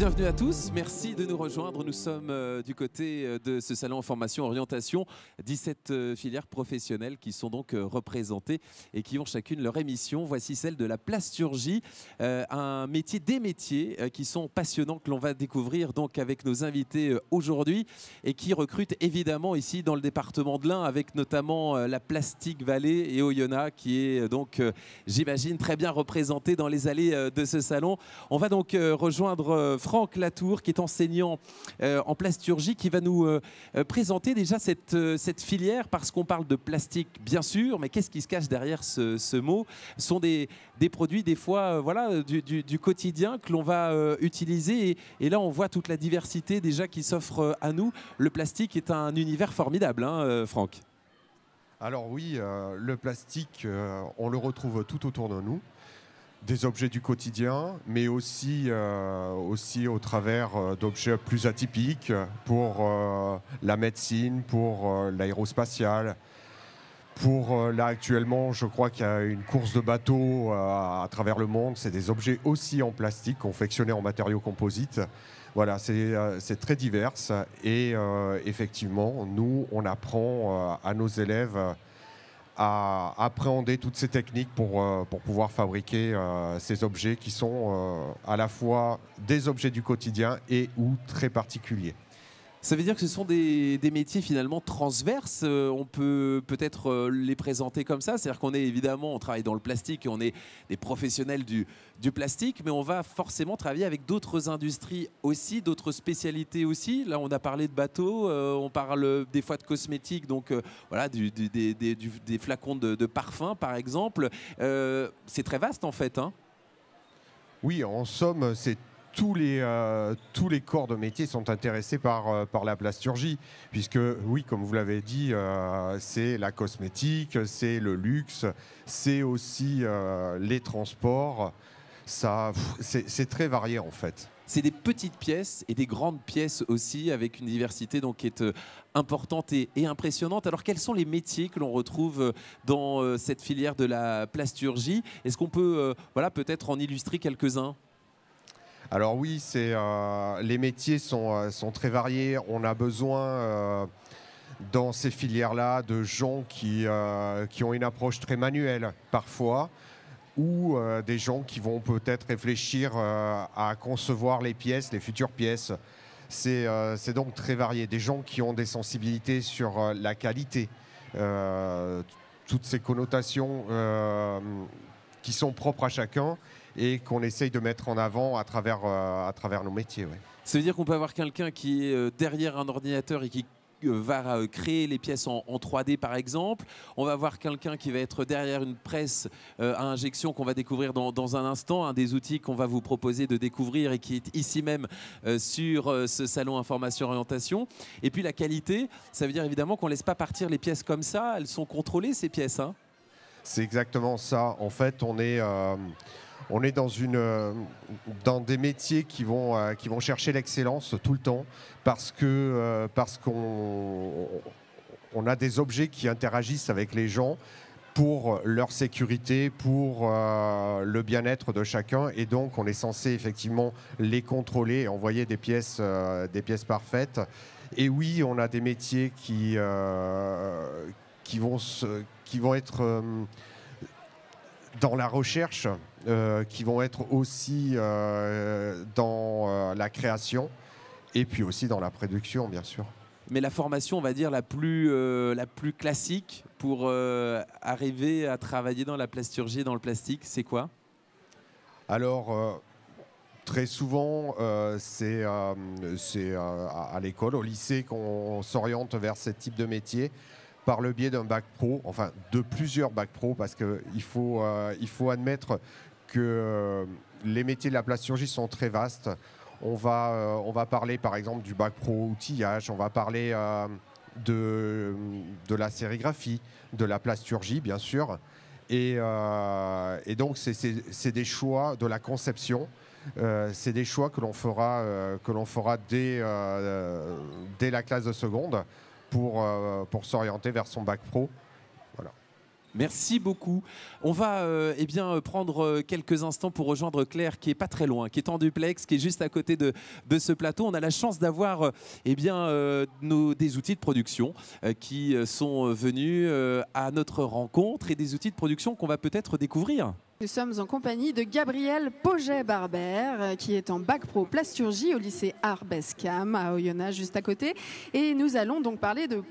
Bienvenue à tous, merci de nous rejoindre. Nous sommes du côté de ce salon en formation orientation, 17 filières professionnelles qui sont donc représentées et qui ont chacune leur émission. Voici celle de la plasturgie, un métier, des métiers qui sont passionnants, que l'on va découvrir donc avec nos invités aujourd'hui et qui recrutent évidemment ici dans le département de l'Ain avec notamment la Plastic Valley et Oyonnax qui est donc, j'imagine, très bien représentée dans les allées de ce salon. On va donc rejoindre Franck Latour, qui est enseignant en plasturgie, qui va nous présenter déjà cette filière, parce qu'on parle de plastique, bien sûr, mais qu'est-ce qui se cache derrière ce mot? Ce sont des produits, des fois, voilà, du quotidien que l'on va utiliser. Et là, on voit toute la diversité déjà qui s'offre à nous. Le plastique est un univers formidable, hein, Franck? Alors oui, le plastique, on le retrouve tout autour de nous. Des objets du quotidien, mais aussi au travers d'objets plus atypiques pour la médecine, pour l'aérospatiale. Là, actuellement, je crois qu'il y a une course de bateaux à travers le monde. C'est des objets aussi en plastique, confectionnés en matériaux composites. Voilà, c'est très divers. Et effectivement, nous, on apprend à nos élèves à appréhender toutes ces techniques pour pouvoir fabriquer ces objets qui sont à la fois des objets du quotidien et ou très particuliers. Ça veut dire que ce sont des métiers finalement transverses. On peut peut-être les présenter comme ça. C'est-à-dire qu'on est évidemment, on travaille dans le plastique et on est des professionnels du plastique, mais on va forcément travailler avec d'autres industries aussi, d'autres spécialités aussi. Là, on a parlé de bateaux, on parle des fois de cosmétiques, donc voilà, des flacons de parfum par exemple. C'est très vaste en fait, hein. Oui, en somme, c'est tous les corps de métier sont intéressés par la plasturgie, puisque oui, comme vous l'avez dit, c'est la cosmétique, c'est le luxe, c'est aussi les transports. C'est très varié en fait. C'est des petites pièces et des grandes pièces aussi, avec une diversité donc, qui est importante et impressionnante. Alors, quels sont les métiers que l'on retrouve dans cette filière de la plasturgie? Est-ce qu'on peut voilà, peut-être en illustrer quelques-uns? Alors oui, les métiers sont très variés. On a besoin dans ces filières-là de gens qui ont une approche très manuelle parfois, ou des gens qui vont peut-être réfléchir à concevoir les pièces, les futures pièces. C'est donc très varié. Des gens qui ont des sensibilités sur la qualité, toutes ces connotations qui sont propres à chacun et qu'on essaye de mettre en avant à travers nos métiers. Ouais. Ça veut dire qu'on peut avoir quelqu'un qui est derrière un ordinateur et qui va créer les pièces en 3D par exemple. On va avoir quelqu'un qui va être derrière une presse à injection qu'on va découvrir dans un instant, un des outils qu'on va vous proposer de découvrir et qui est ici même sur ce salon information orientation. Et puis la qualité, ça veut dire évidemment qu'on ne laisse pas partir les pièces comme ça, elles sont contrôlées ces pièces, hein. C'est exactement ça. En fait, on est dans des métiers qui vont chercher l'excellence tout le temps parce qu'on a des objets qui interagissent avec les gens pour leur sécurité, pour le bien-être de chacun, et donc on est censé effectivement les contrôler et envoyer des pièces parfaites. Et oui, on a des métiers qui vont être dans la recherche, qui vont être aussi dans la création et puis aussi dans la production, bien sûr. Mais la formation, on va dire, la plus classique pour arriver à travailler dans la plasturgie et dans le plastique, c'est quoi? Alors, très souvent, c'est à l'école, au lycée, qu'on s'oriente vers ce type de métier, par le biais d'un bac pro, enfin de plusieurs bacs pro, parce qu'il faut admettre que les métiers de la plasturgie sont très vastes. On va parler par exemple du bac pro outillage, on va parler de la sérigraphie, de la plasturgie bien sûr, et donc c'est des choix de la conception. C'est des choix que l'on fera dès la classe de seconde pour s'orienter vers son bac pro. Voilà. Merci beaucoup. On va eh bien, prendre quelques instants pour rejoindre Claire qui est pas très loin, qui est en duplex, qui est juste à côté de ce plateau. On a la chance d'avoir eh bien, des outils de production qui sont venus à notre rencontre et des outils de production qu'on va peut-être découvrir. Nous sommes en compagnie de Gabrielle Pauget-Barbert, qui est en bac pro plasturgie au lycée Arbescam à Oyonnax, juste à côté. Et nous allons donc parler de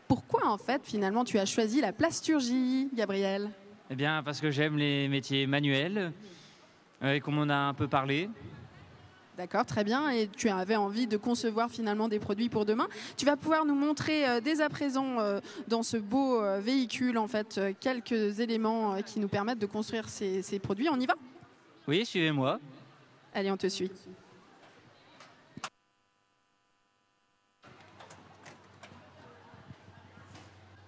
pourquoi, en fait, finalement, tu as choisi la plasturgie, Gabrielle? Eh bien, parce que j'aime les métiers manuels et comme on a un peu parlé. D'accord, très bien. Et tu avais envie de concevoir finalement des produits pour demain. Tu vas pouvoir nous montrer dès à présent dans ce beau véhicule, en fait, quelques éléments qui nous permettent de construire ces produits. On y va? Oui, suivez-moi. Allez, on te suit.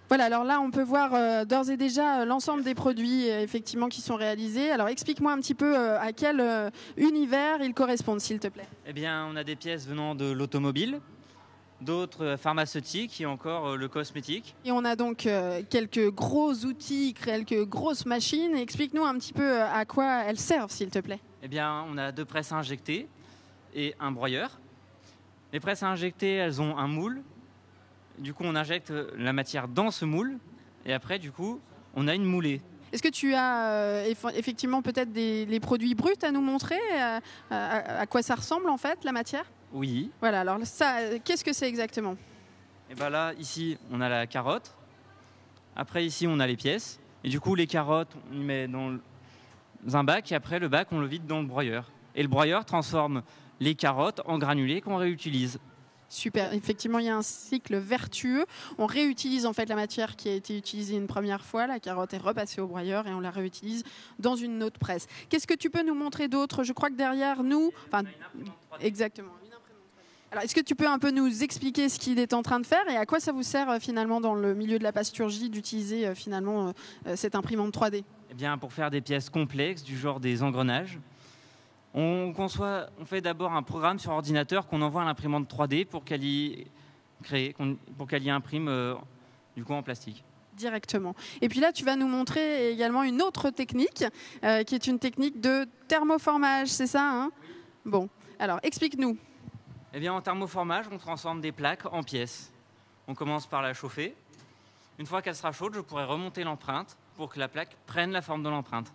Voilà, alors là, on peut voir d'ores et déjà l'ensemble des produits effectivement qui sont réalisés. Alors, explique-moi un petit peu à quel univers ils correspondent, s'il te plaît. Eh bien, on a des pièces venant de l'automobile, d'autres pharmaceutiques et encore le cosmétique. Et on a donc quelques gros outils, quelques grosses machines. Explique-nous un petit peu à quoi elles servent, s'il te plaît. Eh bien, on a 2 presses à injecter et un broyeur. Les presses à injecter, elles ont un moule. Du coup, on injecte la matière dans ce moule et après, du coup, on a une moulée. Est-ce que tu as effectivement peut-être les produits bruts à nous montrer à quoi ça ressemble en fait, la matière? Oui. Voilà, alors ça, qu'est-ce que c'est exactement? Et bien là, ici, on a la carotte. Après, ici, on a les pièces. Et du coup, les carottes, on les met dans un bac et après, le bac, on le vide dans le broyeur. Et le broyeur transforme les carottes en granulés qu'on réutilise. Super, effectivement, il y a un cycle vertueux. On réutilise en fait la matière qui a été utilisée une première fois. La carotte est repassée au broyeur et on la réutilise dans une autre presse. Qu'est-ce que tu peux nous montrer d'autre? Je crois que derrière nous... Enfin, exactement. Alors, est-ce que tu peux un peu nous expliquer ce qu'il est en train de faire et à quoi ça vous sert finalement dans le milieu de la plasturgie d'utiliser finalement cette imprimante 3D? Eh bien, pour faire des pièces complexes du genre des engrenages, on fait d'abord un programme sur ordinateur qu'on envoie à l'imprimante 3D pour qu'elle y imprime du coup en plastique. Directement. Et puis là, tu vas nous montrer également une autre technique qui est une technique de thermoformage, c'est ça hein? Bon, alors explique-nous. Eh bien, en thermoformage, on transforme des plaques en pièces. On commence par la chauffer. Une fois qu'elle sera chaude, je pourrai remonter l'empreinte pour que la plaque prenne la forme de l'empreinte.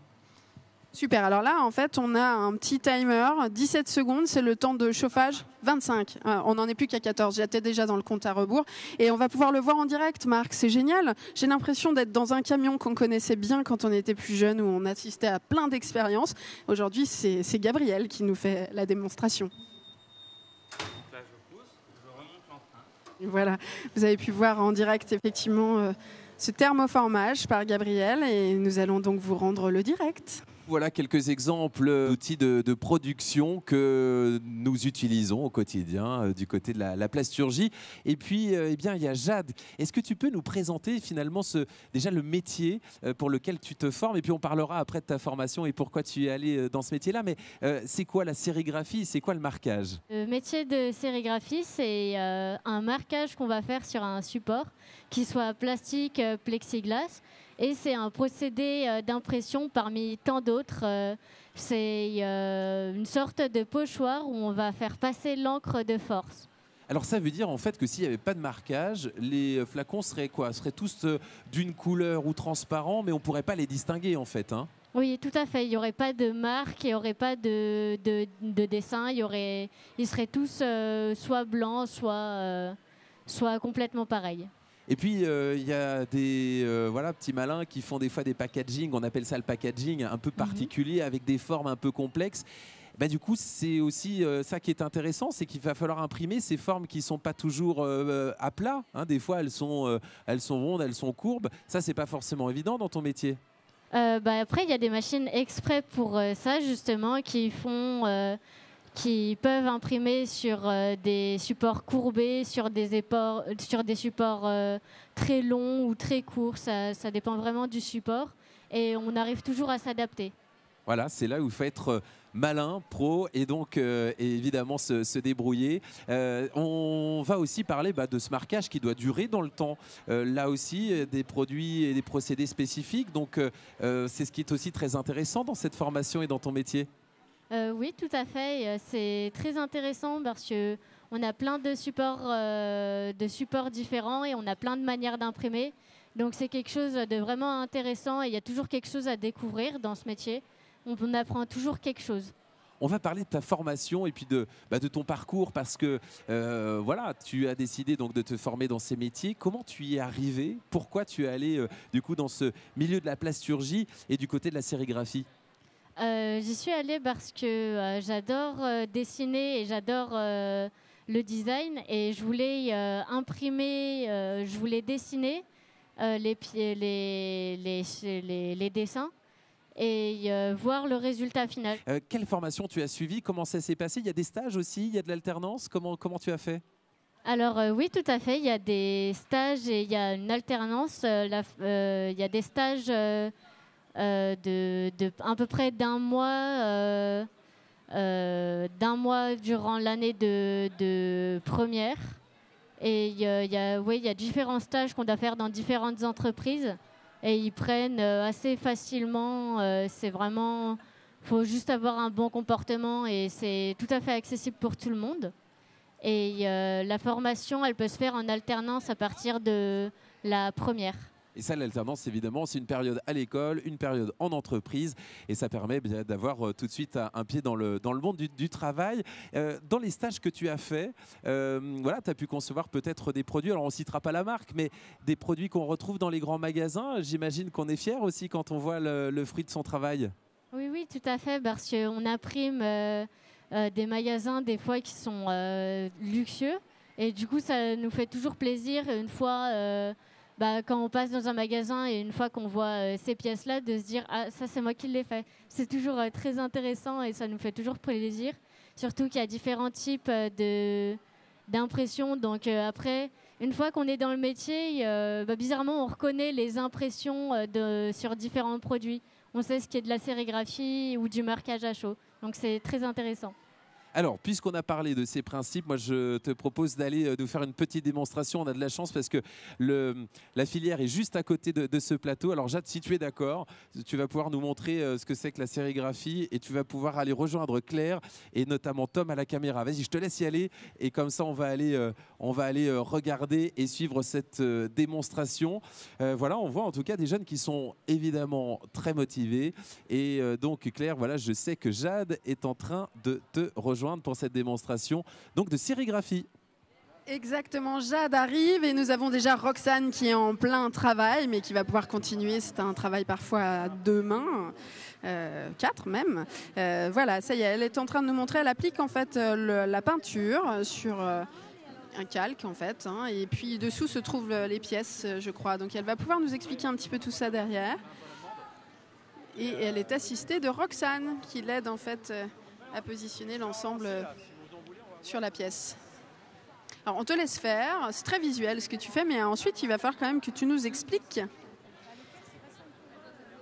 Super, alors là en fait on a un petit timer, 17 secondes, c'est le temps de chauffage, 25. On n'en est plus qu'à 14, j'étais déjà dans le compte à rebours. Et on va pouvoir le voir en direct, Marc, c'est génial. J'ai l'impression d'être dans un camion qu'on connaissait bien quand on était plus jeune, où on assistait à plein d'expériences. Aujourd'hui c'est Gabrielle qui nous fait la démonstration. Donc là je pousse, je remonte l'empreinte. Voilà, vous avez pu voir en direct effectivement ce thermoformage par Gabrielle et nous allons donc vous rendre le direct. Voilà quelques exemples d'outils de production que nous utilisons au quotidien du côté de la plasturgie. Et puis, eh bien, il y a Jade. Est-ce que tu peux nous présenter finalement déjà le métier pour lequel tu te formes? Et puis, on parlera après de ta formation et pourquoi tu es allé dans ce métier-là. Mais c'est quoi la sérigraphie? C'est quoi le marquage? Le métier de sérigraphie, c'est un marquage qu'on va faire sur un support, qui soit plastique, plexiglas. Et c'est un procédé d'impression parmi tant d'autres. C'est une sorte de pochoir où on va faire passer l'encre de force. Alors ça veut dire en fait que s'il n'y avait pas de marquage, les flacons seraient quoi? Seraient tous d'une couleur ou transparents, mais on ne pourrait pas les distinguer en fait, hein? Oui, tout à fait. Il n'y aurait pas de marque, il n'y aurait pas de dessin. Ils seraient tous soit blancs, soit complètement pareils. Et puis, il y a des petits malins qui font des fois des packaging, on appelle ça le packaging, un peu particulier, avec des formes un peu complexes. Bah, du coup, c'est aussi ça qui est intéressant, c'est qu'il va falloir imprimer ces formes qui ne sont pas toujours à plat. Hein. Des fois, elles sont rondes, elles sont courbes. Ça, ce n'est pas forcément évident dans ton métier. Après, il y a des machines exprès pour ça, justement, qui peuvent imprimer sur des supports courbés, sur des supports très longs ou très courts. Ça dépend vraiment du support et on arrive toujours à s'adapter. Voilà, c'est là où il faut être malin, pro, et donc évidemment se débrouiller. On va aussi parler de ce marquage qui doit durer dans le temps. Là aussi, des produits et des procédés spécifiques. Donc, c'est ce qui est aussi très intéressant dans cette formation et dans ton métier. Oui, tout à fait. C'est très intéressant parce qu'on a plein de supports différents et on a plein de manières d'imprimer. Donc c'est quelque chose de vraiment intéressant et il y a toujours quelque chose à découvrir dans ce métier. On apprend toujours quelque chose. On va parler de ta formation et puis de ton parcours parce que voilà, tu as décidé donc de te former dans ces métiers. Comment tu y es arrivé? Pourquoi tu es allé du coup dans ce milieu de la plasturgie et du côté de la sérigraphie? J'y suis allée parce que j'adore dessiner et j'adore le design et je voulais imprimer, je voulais dessiner les dessins et voir le résultat final. Quelle formation tu as suivie? Comment ça s'est passé? Il y a des stages aussi? Il y a de l'alternance? Comment tu as fait? Alors oui, tout à fait. Il y a des stages et il y a une alternance. Il y a des stages de à peu près d'un mois durant l'année de première. Et il y a différents stages qu'on doit faire dans différentes entreprises. Et ils prennent assez facilement. C'est vraiment, faut juste avoir un bon comportement et c'est tout à fait accessible pour tout le monde. Et la formation, elle peut se faire en alternance à partir de la première. Et ça, l'alternance, évidemment, c'est une période à l'école, une période en entreprise. Et ça permet d'avoir tout de suite un pied dans le monde du travail. Dans les stages que tu as faits, voilà, tu as pu concevoir peut-être des produits. Alors, on ne citera pas la marque, mais des produits qu'on retrouve dans les grands magasins. J'imagine qu'on est fier aussi quand on voit le fruit de son travail. Oui, oui, tout à fait. Parce qu'on imprime des magasins, des fois, qui sont luxueux. Et du coup, ça nous fait toujours plaisir une fois... quand on passe dans un magasin et une fois qu'on voit ces pièces-là, de se dire « Ah, ça, c'est moi qui l'ai fait ». C'est toujours très intéressant et ça nous fait toujours plaisir. Surtout qu'il y a différents types d'impressions. Donc après, une fois qu'on est dans le métier, bizarrement, on reconnaît les impressions sur différents produits. On sait ce qui est de la sérigraphie ou du marquage à chaud. Donc c'est très intéressant. Alors, puisqu'on a parlé de ces principes, moi je te propose d'aller nous faire une petite démonstration. On a de la chance parce que la filière est juste à côté de ce plateau. Alors Jade, si tu es d'accord, tu vas pouvoir nous montrer ce que c'est que la sérigraphie et tu vas pouvoir aller rejoindre Claire et notamment Tom à la caméra. Vas-y, je te laisse y aller et comme ça on va aller regarder et suivre cette démonstration. Voilà, on voit en tout cas des jeunes qui sont évidemment très motivés et donc Claire, voilà, je sais que Jade est en train de te rejoindre pour cette démonstration donc de sérigraphie. Exactement, Jade arrive et nous avons déjà Roxane qui est en plein travail mais qui va pouvoir continuer. C'est un travail parfois à deux mains, 4 même. Voilà, ça y est, elle est en train de nous montrer. Elle applique en fait la peinture sur un calque en fait, hein, et puis dessous se trouvent les pièces, je crois. Donc elle va pouvoir nous expliquer un petit peu tout ça derrière. Et elle est assistée de Roxane qui l'aide en fait à positionner l'ensemble sur la pièce. Alors on te laisse faire, c'est très visuel ce que tu fais, mais ensuite il va falloir quand même que tu nous expliques.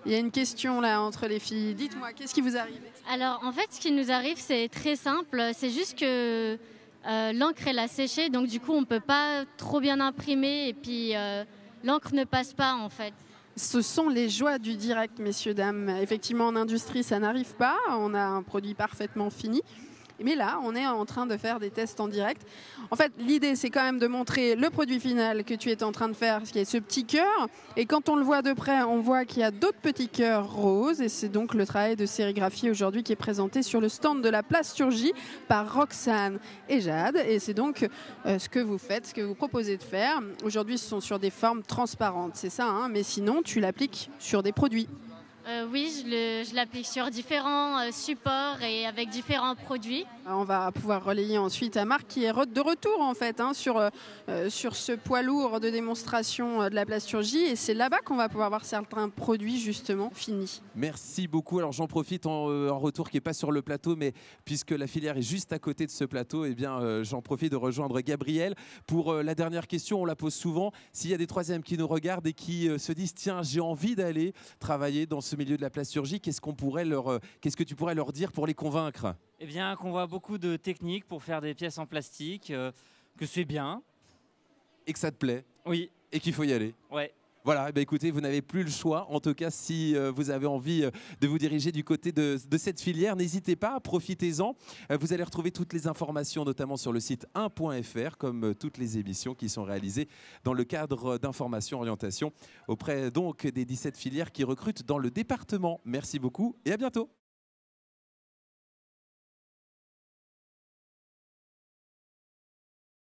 Il y a une question là entre les filles, dites-moi, qu'est-ce qui vous arrive? Alors en fait ce qui nous arrive c'est très simple, c'est juste que l'encre elle a séché, donc du coup on ne peut pas trop bien imprimer et puis l'encre ne passe pas en fait. Ce sont les joies du direct, messieurs, dames. Effectivement, en industrie, ça n'arrive pas. On a un produit parfaitement fini. Mais là, on est en train de faire des tests en direct. En fait, l'idée, c'est quand même de montrer le produit final que tu es en train de faire, qui est ce petit cœur. Et quand on le voit de près, on voit qu'il y a d'autres petits cœurs roses. Et c'est donc le travail de sérigraphie aujourd'hui qui est présenté sur le stand de la plasturgie par Roxane et Jade. Et c'est donc ce que vous faites, ce que vous proposez de faire. Aujourd'hui, ce sont sur des formes transparentes, c'est ça, hein, mais sinon, tu l'appliques sur des produits. Oui, je l'applique sur différents supports et avec différents produits. On va pouvoir relayer ensuite à Marc qui est de retour en fait, hein, sur ce poids lourd de démonstration de la plasturgie et c'est là-bas qu'on va pouvoir voir certains produits justement finis. Merci beaucoup. Alors j'en profite en retour qui n'est pas sur le plateau, mais puisque la filière est juste à côté de ce plateau, eh bien j'en profite de rejoindre Gabriel pour la dernière question. On la pose souvent. S'il y a des troisièmes qui nous regardent et qui se disent tiens, j'ai envie d'aller travailler dans ce ce milieu de la plasturgie, qu'est-ce que tu pourrais leur dire pour les convaincre? Eh bien, qu'on voit beaucoup de techniques pour faire des pièces en plastique, que c'est bien. Et que ça te plaît? Oui. Et qu'il faut y aller? Ouais. Voilà, écoutez, vous n'avez plus le choix. En tout cas, si vous avez envie de vous diriger du côté de cette filière, n'hésitez pas, profitez-en. Vous allez retrouver toutes les informations, notamment sur le site 1.fr, comme toutes les émissions qui sont réalisées dans le cadre d'information orientation auprès donc des 17 filières qui recrutent dans le département. Merci beaucoup et à bientôt.